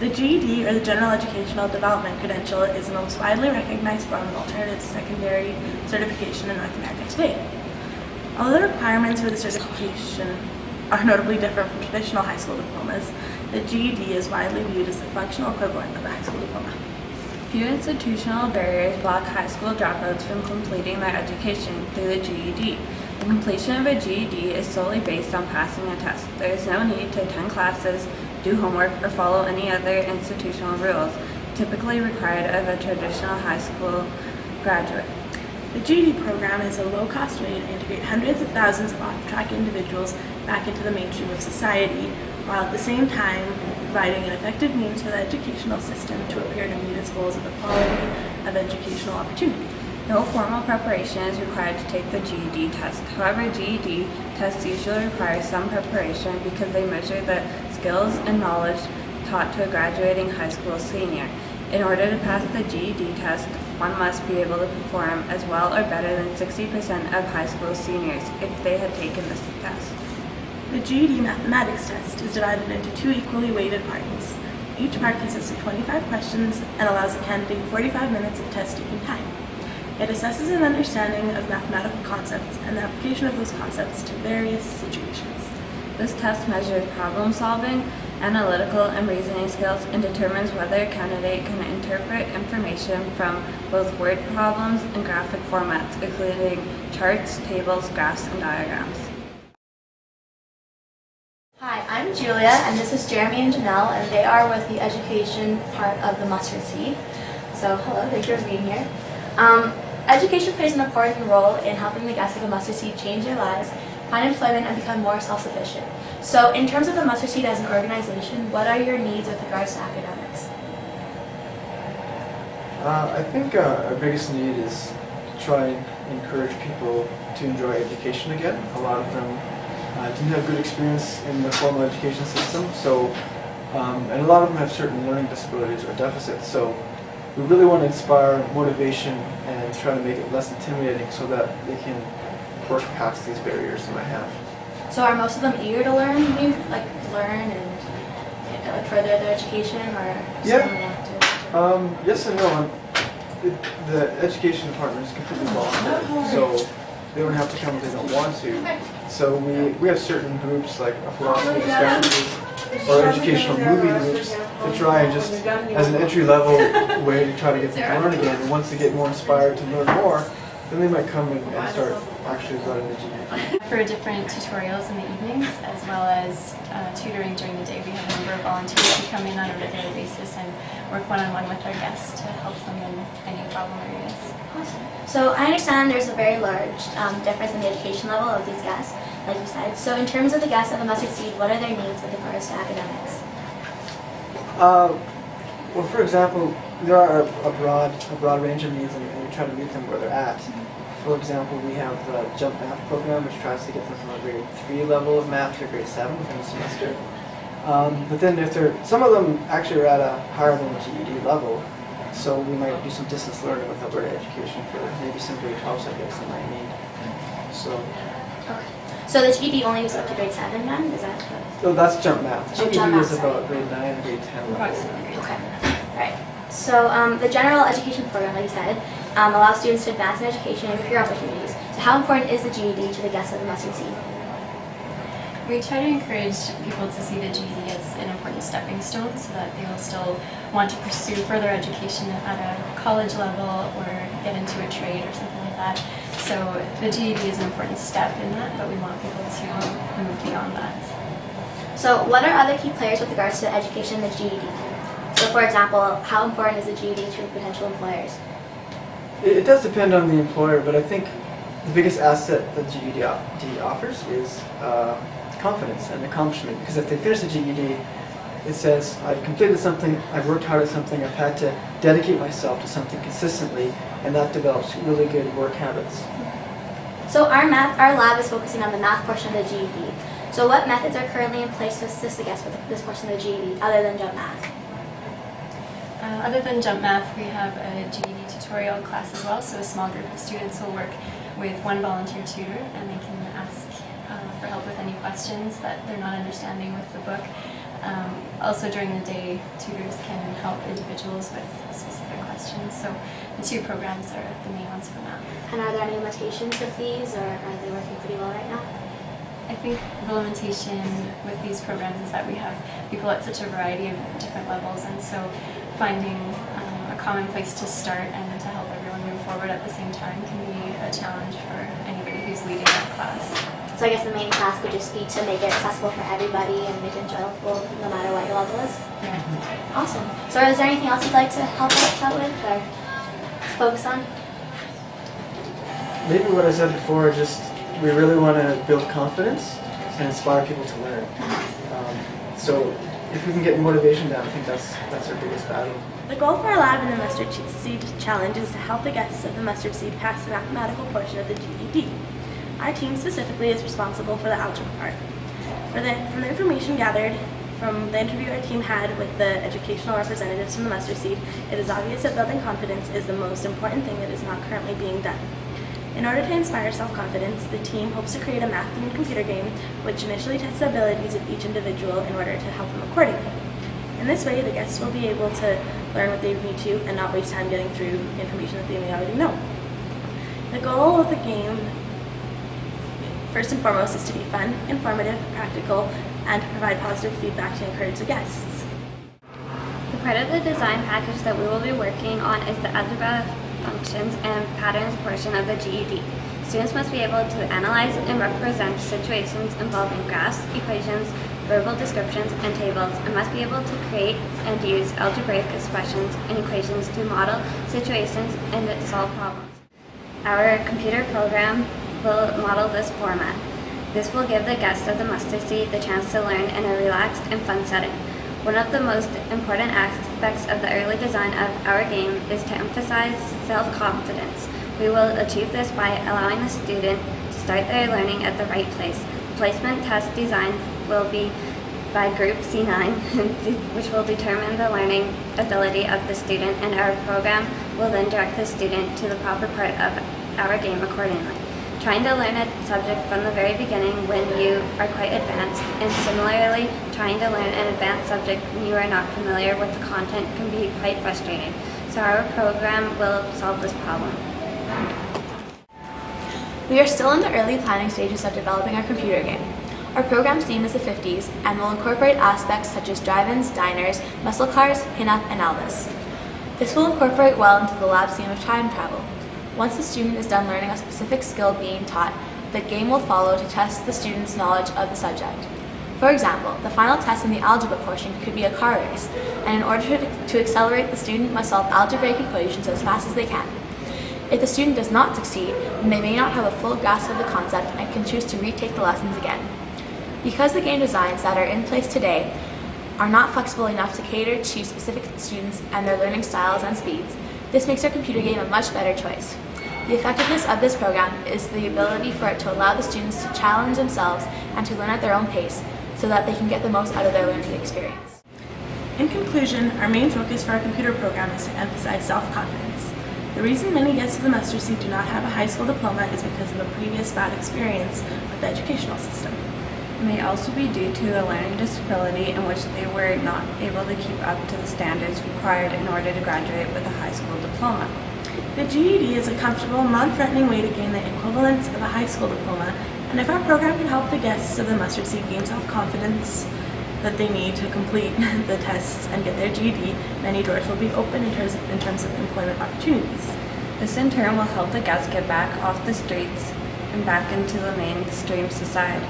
The GED, or the General Educational Development Credential, is the most widely recognized form of alternative secondary certification in North America today. Although the requirements for the certification are notably different from traditional high school diplomas, the GED is widely viewed as the functional equivalent of a high school diploma. Few institutional barriers block high school dropouts from completing their education through the GED. The completion of a GED is solely based on passing a test. There is no need to attend classes, do homework, or follow any other institutional rules typically required of a traditional high school graduate. The GED program is a low-cost way to integrate hundreds of thousands of off-track individuals back into the mainstream of society, while at the same time providing an effective means for the educational system to appear to meet its goals of equality of educational opportunity. No formal preparation is required to take the GED test. However, GED tests usually require some preparation because they measure the skills and knowledge taught to a graduating high school senior. In order to pass the GED test, one must be able to perform as well or better than 60% of high school seniors if they had taken this test. The GED mathematics test is divided into two equally weighted parts. Each part consists of 25 questions and allows the candidate 45 minutes of test-taking time. It assesses an understanding of mathematical concepts and the application of those concepts to various situations. This test measures problem solving, analytical and reasoning skills, and determines whether a candidate can interpret information from both word problems and graphic formats, including charts, tables, graphs, and diagrams. Hi, I'm Julia, and this is Jeremy and Janelle, and they are with the education part of the Mustard Seed. So, hello, thank you for being here. Education plays an important role in helping the guests of the Mustard Seed change their lives, find employment, and become more self-sufficient. So, in terms of the Mustard Seed as an organization, what are your needs with regards to academics? I think our biggest need is to try and encourage people to enjoy education again. A lot of them didn't have good experience in the formal education system, so and a lot of them have certain learning disabilities or deficits. So we really want to inspire motivation and try to make it less intimidating so that they can work past these barriers they might have. So, are most of them eager to learn, learn and further their education, or yes and no. The education department is completely voluntary, so they don't have to come if they don't want to. So we have certain groups like a philosophy discussion or educational movie groups to try and just as an entry-level way to try to get them to learn again. And once they get more inspired to learn more, then they might come and start actually learning the GED. For different tutorials in the evenings, as well as tutoring during the day, we have a number of volunteers who come in on a regular basis and work one-on-one with our guests to help them in any problem areas. Awesome. So I understand there's a very large difference in the education level of these guests, like you said. So in terms of the guests of the Mustard Seed, what are their needs with regards to academics? Well, for example, there are a broad range of needs, and we try to meet them where they're at. For example, we have the Jump Math program, which tries to get them from a grade 3 level of math to a grade 7 within a semester. But then some of them actually are at a higher than GED level, so we might do some distance learning with Alberta Education for maybe some grade 12 subjects they might need. So. Okay. So the GED only goes up to grade 7 then? Is that correct? So that's Jump Math. GED Jump Math, is about grade 9 and grade 10 level. Okay. Right. So the general education program, like you said, allows students to advance in education and career opportunities. So how important is the GED to the guests of the Mustard Seed? We try to encourage people to see the GED as an important stepping stone so that they will still want to pursue further education at a college level or get into a trade or something like that. So the GED is an important step in that, but we want people to move beyond that. So what are other key players with regards to education in the GED? So for example, how important is the GED to potential employers? It does depend on the employer, but I think the biggest asset that GED offers is confidence and accomplishment. Because if they finish the GED, it says, I've completed something, I've worked hard at something, I've had to dedicate myself to something consistently, and that develops really good work habits. So our lab is focusing on the math portion of the GED. So what methods are currently in place to assist the guests with this portion of the GED, other than Jump Math? Other than Jump Math, we have a GED tutorial class as well, so a small group of students will work with one volunteer tutor and they can ask for help with any questions that they're not understanding with the book. Also during the day, tutors can help individuals with specific questions. So the two programs are the main ones for that. And are there any limitations with these, or are they working pretty well right now? I think the limitation with these programs is that we have people at such a variety of different levels, and so finding a common place to start and to help everyone move forward at the same time can be a challenge for anybody who's leading that class. So I guess the main task would just be to make it accessible for everybody and make it enjoyable no matter what your level is. Yeah. Awesome. So is there anything else you'd like to help us out with or focus on? Maybe what I said before, just we really want to build confidence and inspire people to learn. So if we can get motivation down, I think that's our biggest battle. The goal for our lab in the Mustard Seed Challenge is to help the guests of the Mustard Seed pass the mathematical portion of the GED. Our team specifically is responsible for the algebra part. From the information gathered from the interview our team had with the educational representatives from the Mustard Seed, it is obvious that building confidence is the most important thing that is not currently being done. In order to inspire self-confidence, the team hopes to create a math-themed computer game which initially tests the abilities of each individual in order to help them accordingly. In this way, the guests will be able to learn what they need to and not waste time getting through information that they may already know. The goal of the game, first and foremost, is to be fun, informative, practical, and to provide positive feedback to encourage the guests. The part of the design package that we will be working on is the algebra functions and patterns portion of the GED. Students must be able to analyze and represent situations involving graphs, equations, verbal descriptions, and tables, and must be able to create and use algebraic expressions and equations to model situations and solve problems. Our computer program will model this format. This will give the guests of the Mustard Seed the chance to learn in a relaxed and fun setting. One of the most important aspects of the early design of our game is to emphasize self-confidence. We will achieve this by allowing the student to start their learning at the right place. Placement test design will be by group C9, which will determine the learning ability of the student, and our program will then direct the student to the proper part of our game accordingly. Trying to learn a subject from the very beginning when you are quite advanced, and similarly, trying to learn an advanced subject when you are not familiar with the content can be quite frustrating. So our program will solve this problem. We are still in the early planning stages of developing our computer game. Our program's theme is the 50s and will incorporate aspects such as drive-ins, diners, muscle cars, pin-up, and Elvis. This will incorporate well into the lab's theme of time travel. Once the student is done learning a specific skill being taught, the game will follow to test the student's knowledge of the subject. For example, the final test in the algebra portion could be a car race, and in order to accelerate, the student must solve algebraic equations as fast as they can. If the student does not succeed, then they may not have a full grasp of the concept and can choose to retake the lessons again. Because the game designs that are in place today are not flexible enough to cater to specific students and their learning styles and speeds, this makes our computer game a much better choice. The effectiveness of this program is the ability for it to allow the students to challenge themselves and to learn at their own pace so that they can get the most out of their learning experience. In conclusion, our main focus for our computer program is to emphasize self-confidence. The reason many guests of the Mustard Seed do not have a high school diploma is because of a previous bad experience with the educational system. It may also be due to a learning disability in which they were not able to keep up to the standards required in order to graduate with a high school diploma. The GED is a comfortable, non-threatening way to gain the equivalent of a high school diploma, and if our program can help the guests of the Mustard Seed gain self-confidence that they need to complete the tests and get their GED, many doors will be open in terms of employment opportunities. This in turn will help the guests get back off the streets and back into the mainstream society.